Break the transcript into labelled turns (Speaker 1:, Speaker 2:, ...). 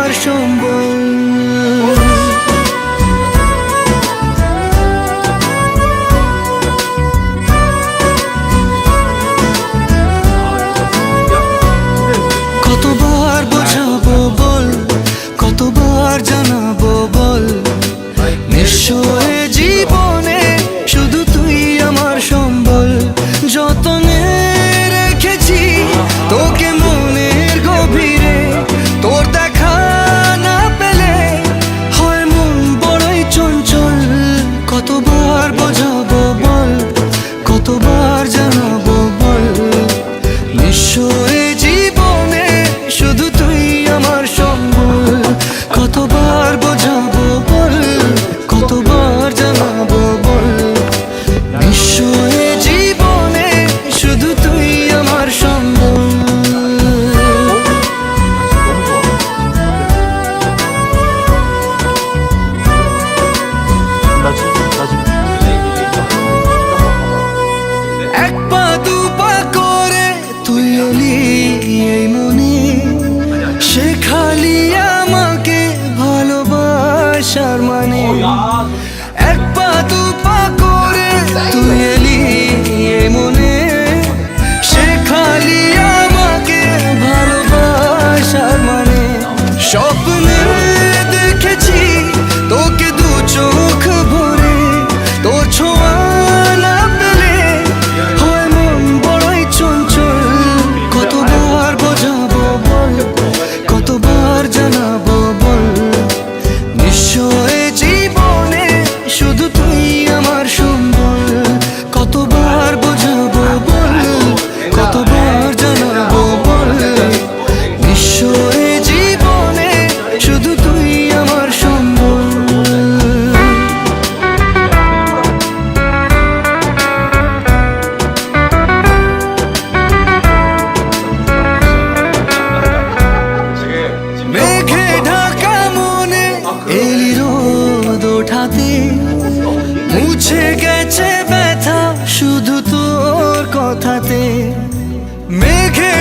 Speaker 1: আমার সম্বল। কতবার বোঝাবো বল, কতবার জানাবো বল, নিশ্চয় জীবনে শুধু তুই আমার সম্বল। যতনে রেখেছি তোকে মনের গভীরে, তোর দেখা না পেলে হয় মন বড়ই চঞ্চল। কতবার বোঝাবো বল, কতবার জানাবো বল, নিশ্চয় জীবনে শুধু তুই আমার সম্বল। কতবার বোঝাবো বল, কতবার জানাবো বল, নিশ্চয় জীবনে শুধু তুই আমার সম্বল। এক পা দু পা করে তুই এলি এই মনে, শেখালি আমাকে ভালোবাসার মানে। এক পা দু পা করে তুই এলি এই মনে, শেখালি আমাকে ভালোবাসার মানে। স্বপ্নে দেখেছি তোকে দু চোখ ভরে, তোর ছোঁয়া না পেলে হয় মন বড়ই চঞ্চল। কতবার বোঝাবো বল, কতবার জানাবো বল, নিশ্চয় জীবনে শুধু তুই আমার সম্বল। কতবার বোঝাবো বল, কতবার জানাবো বল, নিশ্চয় জীবনে শুধু তুই আমার সম্বল। মেঘে ঢাকা মনে এলি রোদ ওঠাতে, মুছে গেছে ব্যথা শুধু তোর কথাতে। মেঘে